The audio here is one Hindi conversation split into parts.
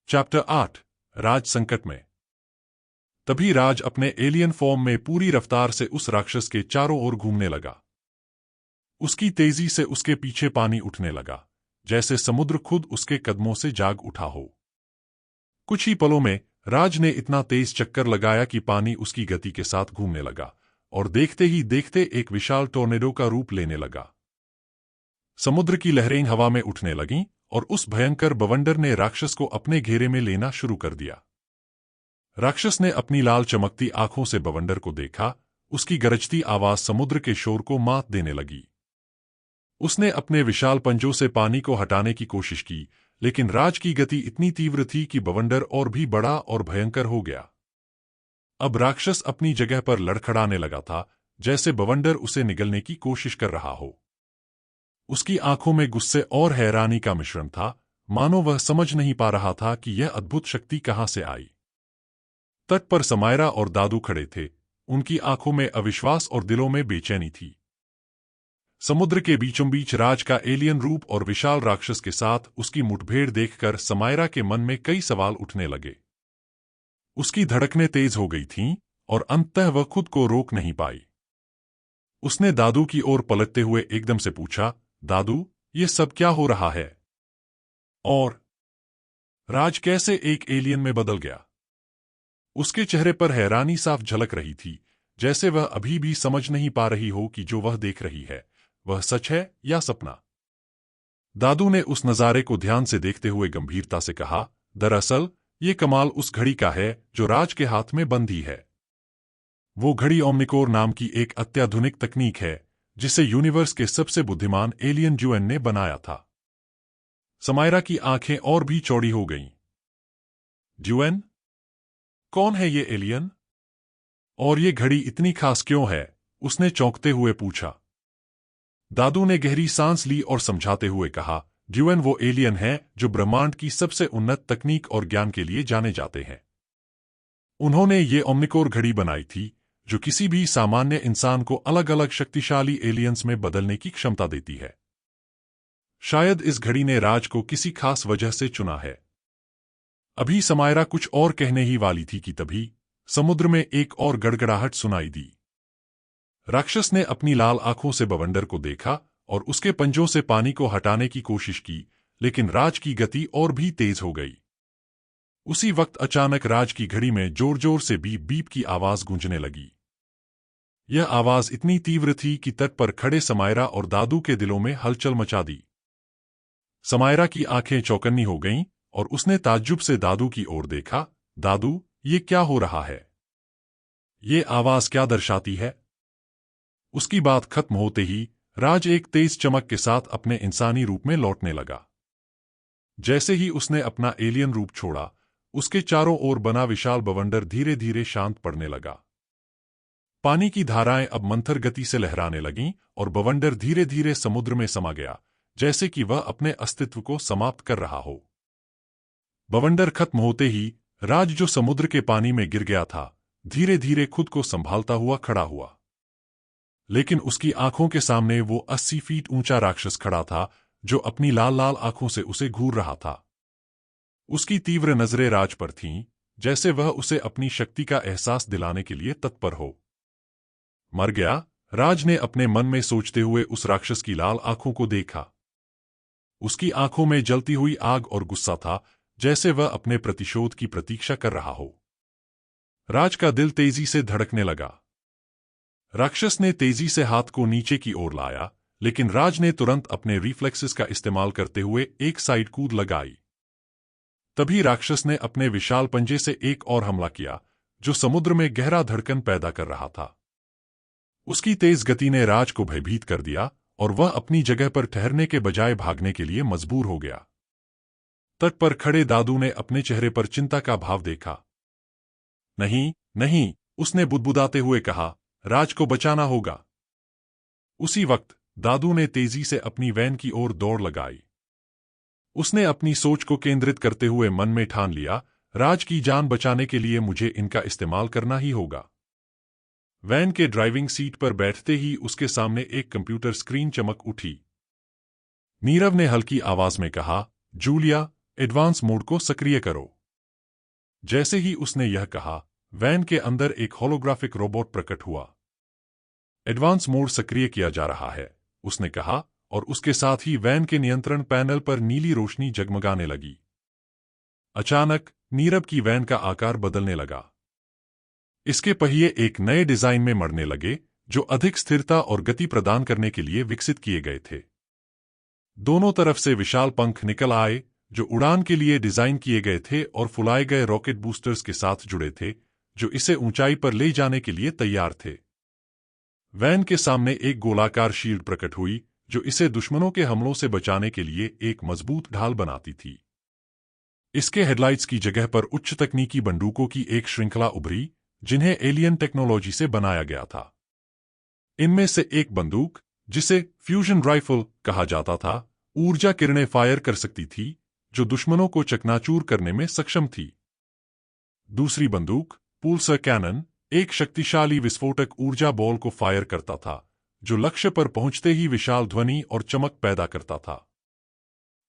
चैप्टर 8 राज संकट में। तभी राज अपने एलियन फॉर्म में पूरी रफ्तार से उस राक्षस के चारों ओर घूमने लगा। उसकी तेजी से उसके पीछे पानी उठने लगा, जैसे समुद्र खुद उसके कदमों से जाग उठा हो। कुछ ही पलों में राज ने इतना तेज चक्कर लगाया कि पानी उसकी गति के साथ घूमने लगा और देखते ही देखते एक विशाल टोर्नेडो का रूप लेने लगा। समुद्र की लहरें हवा में उठने लगीं और उस भयंकर बवंडर ने राक्षस को अपने घेरे में लेना शुरू कर दिया। राक्षस ने अपनी लाल चमकती आंखों से बवंडर को देखा। उसकी गरजती आवाज समुद्र के शोर को मात देने लगी। उसने अपने विशाल पंजों से पानी को हटाने की कोशिश की, लेकिन राज की गति इतनी तीव्र थी कि बवंडर और भी बड़ा और भयंकर हो गया। अब राक्षस अपनी जगह पर लड़खड़ाने लगा था, जैसे बवंडर उसे निगलने की कोशिश कर रहा हो। उसकी आंखों में गुस्से और हैरानी का मिश्रण था, मानो वह समझ नहीं पा रहा था कि यह अद्भुत शक्ति कहां से आई। तट पर समायरा और दादू खड़े थे। उनकी आंखों में अविश्वास और दिलों में बेचैनी थी। समुद्र के बीचों बीच राज का एलियन रूप और विशाल राक्षस के साथ उसकी मुठभेड़ देखकर समायरा के मन में कई सवाल उठने लगे। उसकी धड़कनें तेज हो गई थीं और अंततः वह खुद को रोक नहीं पाई। उसने दादू की ओर पलटते हुए एकदम से पूछा, दादू, ये सब क्या हो रहा है? और राज कैसे एक एलियन में बदल गया? उसके चेहरे पर हैरानी साफ झलक रही थी, जैसे वह अभी भी समझ नहीं पा रही हो कि जो वह देख रही है वह सच है या सपना। दादू ने उस नजारे को ध्यान से देखते हुए गंभीरता से कहा, दरअसल ये कमाल उस घड़ी का है जो राज के हाथ में बंधी है। वो घड़ी ओमनिकोर नाम की एक अत्याधुनिक तकनीक है जिसे यूनिवर्स के सबसे बुद्धिमान एलियन जुएन ने बनाया था। समायरा की आंखें और भी चौड़ी हो गईं। जुएन? कौन है ये एलियन? और ये घड़ी इतनी खास क्यों है? उसने चौंकते हुए पूछा। दादू ने गहरी सांस ली और समझाते हुए कहा, जुएन वो एलियन हैं जो ब्रह्मांड की सबसे उन्नत तकनीक और ज्ञान के लिए जाने जाते हैं। उन्होंने ये ओमनिकोर घड़ी बनाई थी जो किसी भी सामान्य इंसान को अलग अलग शक्तिशाली एलियंस में बदलने की क्षमता देती है। शायद इस घड़ी ने राज को किसी खास वजह से चुना है। अभी समायरा कुछ और कहने ही वाली थी कि तभी समुद्र में एक और गड़गड़ाहट सुनाई दी। राक्षस ने अपनी लाल आंखों से बवंडर को देखा और उसके पंजों से पानी को हटाने की कोशिश की, लेकिन राज की गति और भी तेज हो गई। उसी वक्त अचानक राज की घड़ी में जोर जोर से बीप बीप की आवाज गूंजने लगी। यह आवाज इतनी तीव्र थी कि तट पर खड़े समायरा और दादू के दिलों में हलचल मचा दी। समायरा की आंखें चौकन्नी हो गईं और उसने ताज्जुब से दादू की ओर देखा। दादू, ये क्या हो रहा है? ये आवाज क्या दर्शाती है? उसकी बात खत्म होते ही राज एक तेज चमक के साथ अपने इंसानी रूप में लौटने लगा। जैसे ही उसने अपना एलियन रूप छोड़ा, उसके चारों ओर बना विशाल बवंडर धीरे धीरे शांत पड़ने लगा। पानी की धाराएं अब मंथर गति से लहराने लगीं और बवंडर धीरे धीरे समुद्र में समा गया, जैसे कि वह अपने अस्तित्व को समाप्त कर रहा हो। बवंडर खत्म होते ही राज, जो समुद्र के पानी में गिर गया था, धीरे धीरे खुद को संभालता हुआ खड़ा हुआ। लेकिन उसकी आंखों के सामने वो 80 फीट ऊंचा राक्षस खड़ा था, जो अपनी लाल लाल आंखों से उसे घूर रहा था। उसकी तीव्र नजरें राज पर थीं, जैसे वह उसे अपनी शक्ति का एहसास दिलाने के लिए तत्पर हो। मर गया? राज ने अपने मन में सोचते हुए उस राक्षस की लाल आंखों को देखा। उसकी आंखों में जलती हुई आग और गुस्सा था, जैसे वह अपने प्रतिशोध की प्रतीक्षा कर रहा हो। राज का दिल तेजी से धड़कने लगा। राक्षस ने तेजी से हाथ को नीचे की ओर लाया, लेकिन राज ने तुरंत अपने रिफ्लेक्सेस का इस्तेमाल करते हुए एक साइड कूद लगाई। तभी राक्षस ने अपने विशाल पंजे से एक और हमला किया, जो समुद्र में गहरा धड़कन पैदा कर रहा था। उसकी तेज गति ने राज को भयभीत कर दिया और वह अपनी जगह पर ठहरने के बजाय भागने के लिए मजबूर हो गया। तट पर खड़े दादू ने अपने चेहरे पर चिंता का भाव देखा। नहीं, नहीं, उसने बुदबुदाते हुए कहा, राज को बचाना होगा। उसी वक्त दादू ने तेजी से अपनी वैन की ओर दौड़ लगाई। उसने अपनी सोच को केंद्रित करते हुए मन में ठान लिया, राज की जान बचाने के लिए मुझे इनका इस्तेमाल करना ही होगा। वैन के ड्राइविंग सीट पर बैठते ही उसके सामने एक कंप्यूटर स्क्रीन चमक उठी। नीरव ने हल्की आवाज में कहा, जूलिया, एडवांस मोड को सक्रिय करो। जैसे ही उसने यह कहा, वैन के अंदर एक होलोग्राफिक रोबोट प्रकट हुआ। एडवांस मोड सक्रिय किया जा रहा है, उसने कहा, और उसके साथ ही वैन के नियंत्रण पैनल पर नीली रोशनी जगमगाने लगी। अचानक नीरव की वैन का आकार बदलने लगा। इसके पहिए एक नए डिजाइन में मड़ने लगे, जो अधिक स्थिरता और गति प्रदान करने के लिए विकसित किए गए थे। दोनों तरफ से विशाल पंख निकल आए, जो उड़ान के लिए डिजाइन किए गए थे और फुलाए गए रॉकेट बूस्टर्स के साथ जुड़े थे, जो इसे ऊंचाई पर ले जाने के लिए तैयार थे। वैन के सामने एक गोलाकार शील्ड प्रकट हुई, जो इसे दुश्मनों के हमलों से बचाने के लिए एक मजबूत ढाल बनाती थी। इसके हेडलाइट्स की जगह पर उच्च तकनीकी बंदूकों की एक श्रृंखला उभरी, जिन्हें एलियन टेक्नोलॉजी से बनाया गया था। इनमें से एक बंदूक, जिसे फ्यूजन राइफल कहा जाता था, ऊर्जा किरणें फायर कर सकती थी, जो दुश्मनों को चकनाचूर करने में सक्षम थी। दूसरी बंदूक, पुल्सर कैनन, एक शक्तिशाली विस्फोटक ऊर्जा बॉल को फायर करता था, जो लक्ष्य पर पहुंचते ही विशाल ध्वनि और चमक पैदा करता था।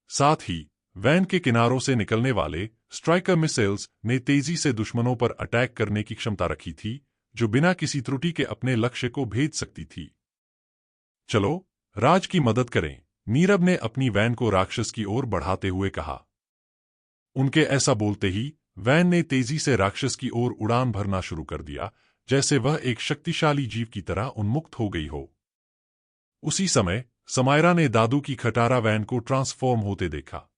साथ ही वैन के किनारों से निकलने वाले स्ट्राइकर मिसाइल्स ने तेजी से दुश्मनों पर अटैक करने की क्षमता रखी थी, जो बिना किसी त्रुटि के अपने लक्ष्य को भेद सकती थी। चलो, राज की मदद करें, नीरव ने अपनी वैन को राक्षस की ओर बढ़ाते हुए कहा। उनके ऐसा बोलते ही वैन ने तेजी से राक्षस की ओर उड़ान भरना शुरू कर दिया, जैसे वह एक शक्तिशाली जीव की तरह उन्मुक्त हो गई हो। उसी समय समायरा ने दादू की खटारा वैन को ट्रांसफॉर्म होते देखा।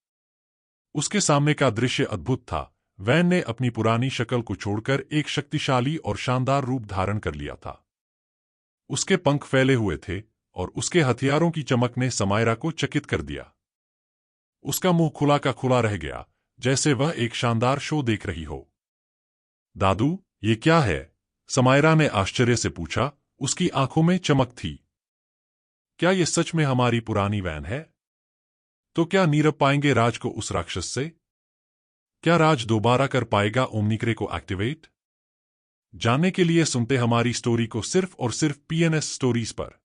उसके सामने का दृश्य अद्भुत था। वैन ने अपनी पुरानी शक्ल को छोड़कर एक शक्तिशाली और शानदार रूप धारण कर लिया था। उसके पंख फैले हुए थे और उसके हथियारों की चमक ने समायरा को चकित कर दिया। उसका मुंह खुला का खुला रह गया, जैसे वह एक शानदार शो देख रही हो। दादू, ये क्या है? समायरा ने आश्चर्य से पूछा, उसकी आंखों में चमक थी। क्या ये सच में हमारी पुरानी वैन है? तो क्या नीरव पाएंगे राज को उस राक्षस से? क्या राज दोबारा कर पाएगा ओमनिक्रे को एक्टिवेट? जानने के लिए सुनते हमारी स्टोरी को सिर्फ और सिर्फ PNS स्टोरीज पर।